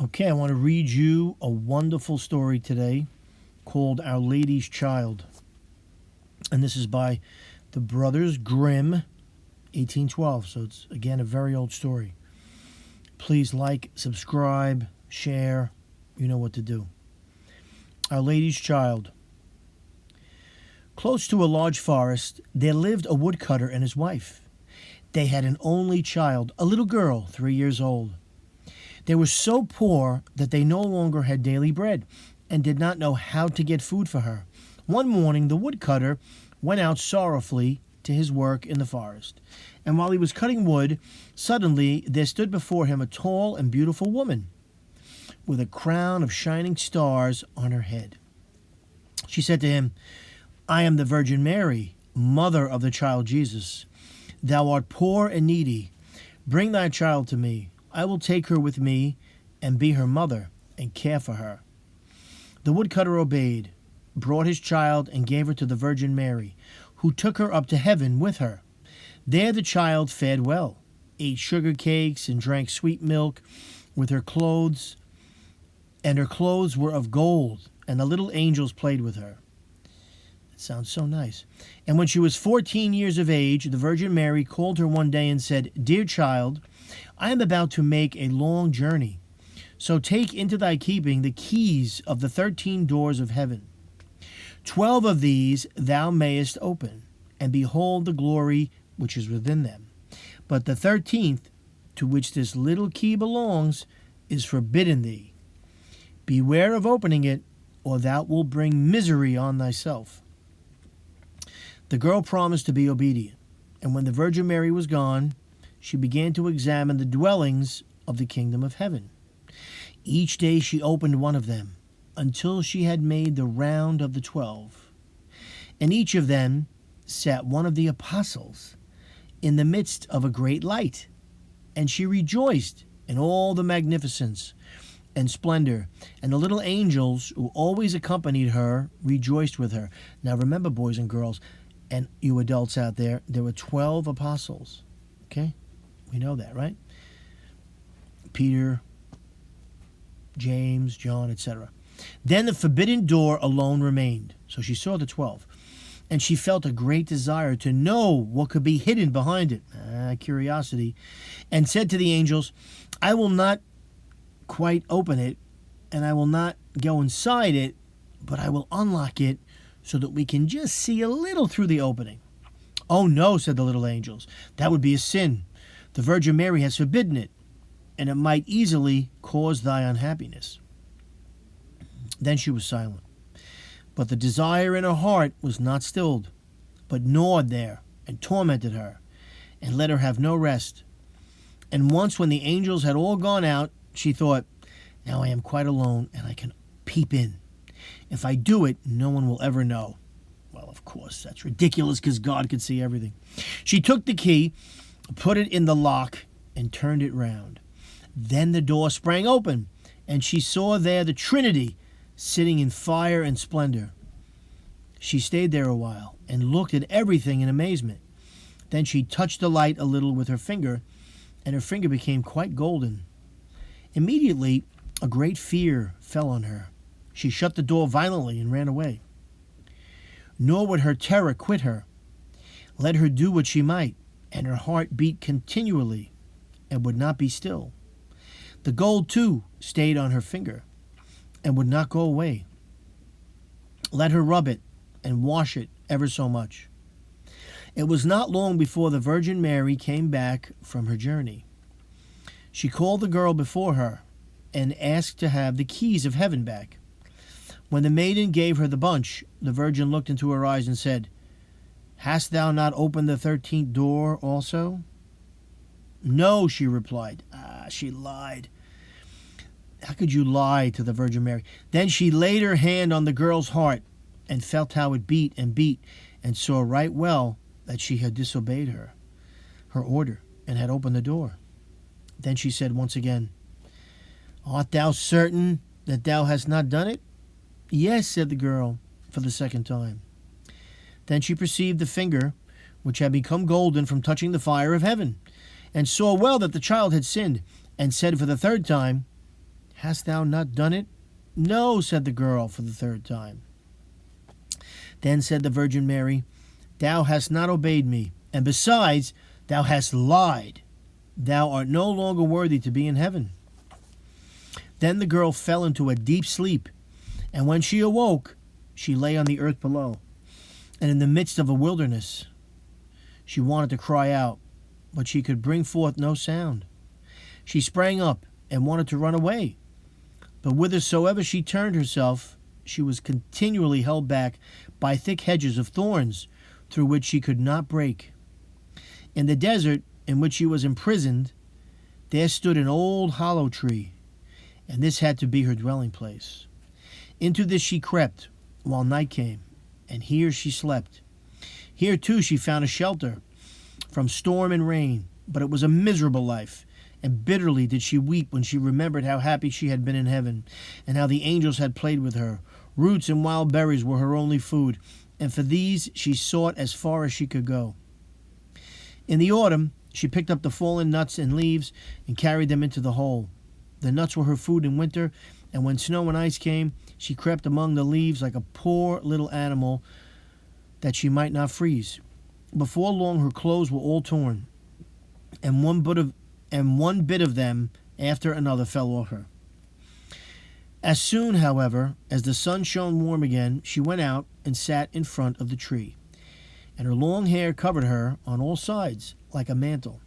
Okay, I want to read you a wonderful story today called Our Lady's Child. And this is by the Brothers Grimm, 1812. So it's, again, a very old story. Please like, subscribe, share. You know what to do. Our Lady's Child. Close to a large forest, there lived a woodcutter and his wife. They had an only child, a little girl, 3 years old. They were so poor that they no longer had daily bread and did not know how to get food for her. One morning, the woodcutter went out sorrowfully to his work in the forest. And while he was cutting wood, suddenly there stood before him a tall and beautiful woman with a crown of shining stars on her head. She said to him, "I am the Virgin Mary, mother of the child Jesus. Thou art poor and needy. Bring thy child to me. I will take her with me and be her mother and care for her." The woodcutter obeyed, brought his child, and gave her to the Virgin Mary, who took her up to heaven with her. There the child fared well, ate sugar cakes and drank sweet milk with her clothes, and her clothes were of gold, and the little angels played with her. It sounds so nice. And when she was 14 years of age, the Virgin Mary called her one day and said, "Dear child, I am about to make a long journey. So take into thy keeping the keys of the 13 doors of heaven. 12 of these thou mayest open, and behold the glory which is within them. But the 13th, to which this little key belongs, is forbidden thee. Beware of opening it, or thou wilt bring misery on thyself." The girl promised to be obedient, and when the Virgin Mary was gone, she began to examine the dwellings of the kingdom of heaven. Each day she opened one of them, until she had made the round of the 12. In each of them sat one of the apostles, in the midst of a great light, and she rejoiced in all the magnificence and splendor, and the little angels who always accompanied her rejoiced with her. Now remember, boys and girls, and you adults out there, there were 12 apostles. Okay? We know that, right? Peter, James, John, etc. Then the forbidden door alone remained. So she saw the 12. And she felt a great desire to know what could be hidden behind it. Curiosity. And said to the angels, "I will not quite open it, and I will not go inside it, but I will unlock it so that we can just see a little through the opening." "Oh no," said the little angels. "That would be a sin. The Virgin Mary has forbidden it, and it might easily cause thy unhappiness." Then she was silent. But the desire in her heart was not stilled, but gnawed there and tormented her, and let her have no rest. And once when the angels had all gone out, she thought, "Now I am quite alone, and I can peep in. If I do it, no one will ever know." Well, of course, that's ridiculous, because God could see everything. She took the key, put it in the lock, and turned it round. Then the door sprang open, and she saw there the Trinity sitting in fire and splendor. She stayed there a while and looked at everything in amazement. Then she touched the light a little with her finger, and her finger became quite golden. Immediately, a great fear fell on her. She shut the door violently and ran away. Nor would her terror quit her. Let her do what she might, and her heart beat continually and would not be still. The gold, too, stayed on her finger and would not go away. Let her rub it and wash it ever so much. It was not long before the Virgin Mary came back from her journey. She called the girl before her and asked to have the keys of heaven back. When the maiden gave her the bunch, the Virgin looked into her eyes and said, "Hast thou not opened the 13th door also?" "No," she replied. She lied. How could you lie to the Virgin Mary? Then she laid her hand on the girl's heart and felt how it beat, and saw right well that she had disobeyed her order, and had opened the door. Then she said once again, "Art thou certain that thou hast not done it?" "Yes," said the girl for the second time. Then she perceived the finger, which had become golden from touching the fire of heaven, and saw well that the child had sinned, and said for the third time, Hast thou not done it? No, said the girl for the third time. Then said the Virgin Mary, Thou hast not obeyed me, and besides, thou hast lied. Thou art no longer worthy to be in heaven. Then the girl fell into a deep sleep, and when she awoke, she lay on the earth below, and in the midst of a wilderness. She wanted to cry out, but she could bring forth no sound. She sprang up and wanted to run away, but whithersoever she turned herself, she was continually held back by thick hedges of thorns, through which she could not break. In the desert in which she was imprisoned, there stood an old hollow tree, and this had to be her dwelling place. Into this she crept while night came, and here she slept. Here too she found a shelter from storm and rain, but it was a miserable life, and bitterly did she weep when she remembered how happy she had been in heaven, and how the angels had played with her. Roots and wild berries were her only food, and for these she sought as far as she could go. In the autumn, she picked up the fallen nuts and leaves and carried them into the hole. The nuts were her food in winter, and when snow and ice came, she crept among the leaves like a poor little animal that she might not freeze. Before long her clothes were all torn, and one bit of them after another fell off her. As soon, however, as the sun shone warm again, she went out and sat in front of the tree, and her long hair covered her on all sides like a mantle.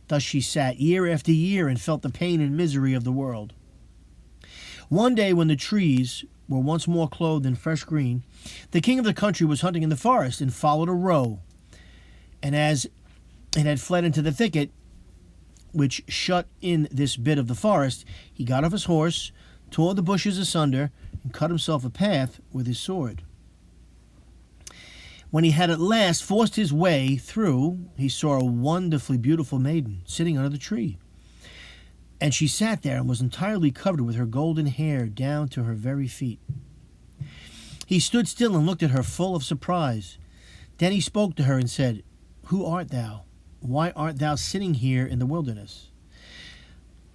Thus she sat year after year and felt the pain and misery of the world. One day, when the trees were once more clothed in fresh green, the king of the country was hunting in the forest and followed a roe, and as it had fled into the thicket which shut in this bit of the forest, he got off his horse, tore the bushes asunder, and cut himself a path with his sword. When he had at last forced his way through, he saw a wonderfully beautiful maiden sitting under the tree. And she sat there and was entirely covered with her golden hair down to her very feet. He stood still and looked at her full of surprise. Then he spoke to her and said, Who art thou? Why art thou sitting here in the wilderness?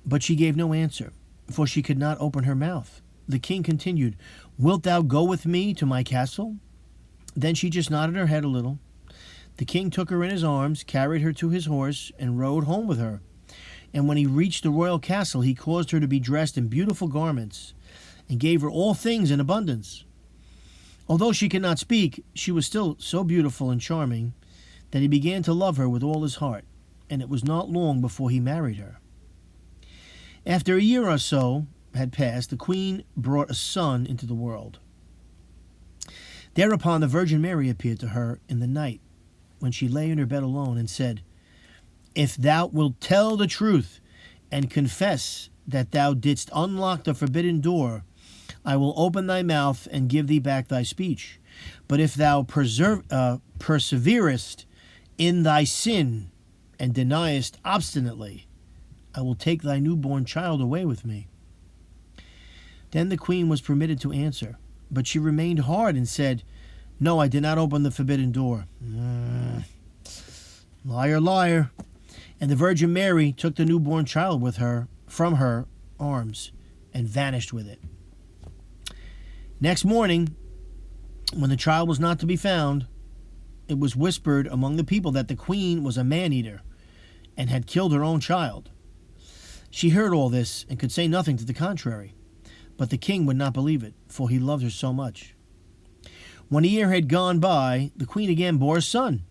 But she gave no answer, for she could not open her mouth. The king continued, Wilt thou go with me to my castle? Then she just nodded her head a little. The king took her in his arms, carried her to his horse, and rode home with her. And when he reached the royal castle, he caused her to be dressed in beautiful garments, and gave her all things in abundance. Although she could not speak, she was still so beautiful and charming that he began to love her with all his heart, and it was not long before he married her. After a year or so had passed, the queen brought a son into the world. Thereupon the Virgin Mary appeared to her in the night, when she lay in her bed alone, and said, If thou wilt tell the truth, and confess that thou didst unlock the forbidden door, I will open thy mouth and give thee back thy speech. But if thou perseverest in thy sin, and deniest obstinately, I will take thy newborn child away with me. Then the queen was permitted to answer, but she remained hard and said, No, I did not open the forbidden door. Liar, liar. And the Virgin Mary took the newborn child with her from her arms and vanished with it. Next morning, when the child was not to be found, it was whispered among the people that the queen was a man-eater and had killed her own child. She heard all this and could say nothing to the contrary, but the king would not believe it, for he loved her so much. When a year had gone by, the queen again bore a son.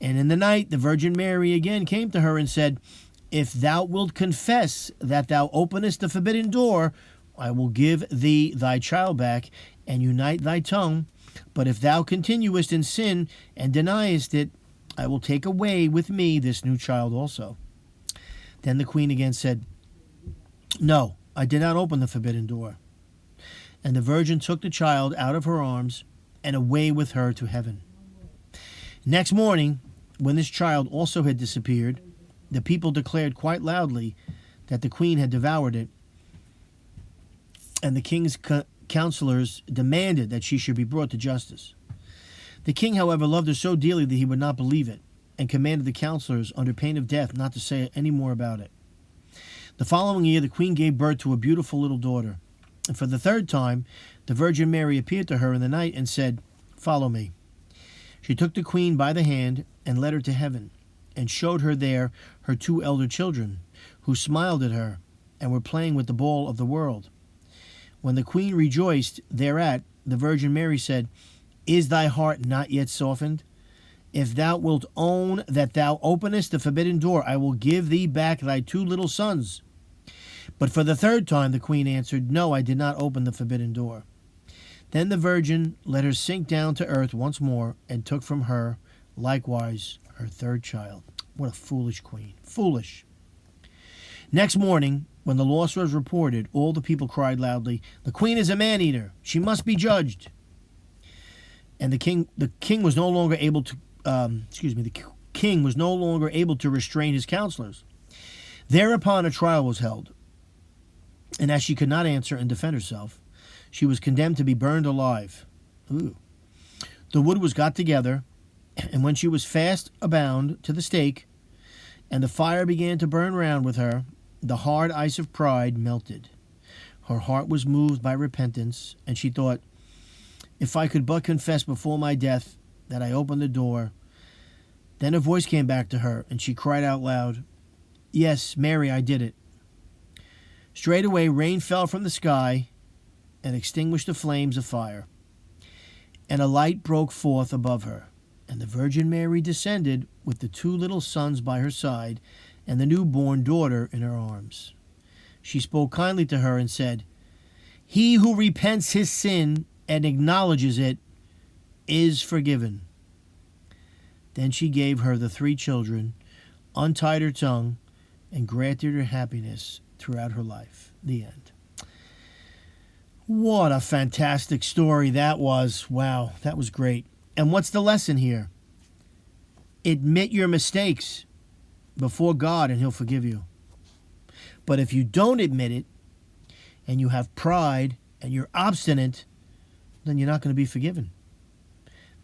And in the night the Virgin Mary again came to her and said, If thou wilt confess that thou openest the forbidden door, I will give thee thy child back and unite thy tongue. But if thou continuest in sin and deniest it, I will take away with me this new child also. Then the queen again said, No, I did not open the forbidden door. And the virgin took the child out of her arms and away with her to heaven. Next morning, when this child also had disappeared, the people declared quite loudly that the queen had devoured it, and the king's counselors demanded that she should be brought to justice. The king, however, loved her so dearly that he would not believe it, and commanded the counselors, under pain of death, not to say any more about it. The following year, the queen gave birth to a beautiful little daughter. And for the third time, the Virgin Mary appeared to her in the night and said, "Follow me." She took the queen by the hand and led her to heaven, and showed her there her two elder children, who smiled at her and were playing with the ball of the world. When the queen rejoiced thereat, the Virgin Mary said, "Is thy heart not yet softened? If thou wilt own that thou openest the forbidden door, I will give thee back thy two little sons." But for the third time the queen answered, "No, I did not open the forbidden door." Then the Virgin let her sink down to earth once more, and took from her likewise her third child. What a foolish queen. Foolish. Next morning, when the loss was reported, all the people cried loudly, "The queen is a man-eater. She must be judged." And the king was no longer able to restrain his counselors. Thereupon a trial was held, and as she could not answer and defend herself, she was condemned to be burned alive. Ooh. The wood was got together, and when she was fast bound to the stake, and the fire began to burn round with her, the hard ice of pride melted. Her heart was moved by repentance, and she thought, "If I could but confess before my death that I opened the door." Then a voice came back to her, and she cried out loud, "Yes, Mary, I did it." Straightway rain fell from the sky and extinguished the flames of fire, and a light broke forth above her. And the Virgin Mary descended with the two little sons by her side and the newborn daughter in her arms. She spoke kindly to her and said, "He who repents his sin and acknowledges it is forgiven." Then she gave her the three children, untied her tongue, and granted her happiness throughout her life. The end. What a fantastic story that was. Wow, that was great. And what's the lesson here? Admit your mistakes before God and He'll forgive you. But if you don't admit it, and you have pride, and you're obstinate, then you're not going to be forgiven.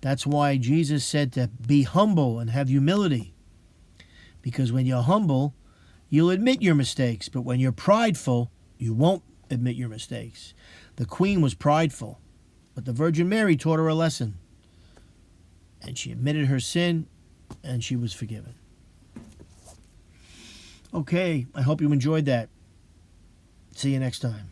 That's why Jesus said to be humble and have humility. Because when you're humble, you'll admit your mistakes. But when you're prideful, you won't admit your mistakes. The queen was prideful, but the Virgin Mary taught her a lesson. And she admitted her sin, and she was forgiven. Okay, I hope you enjoyed that. See you next time.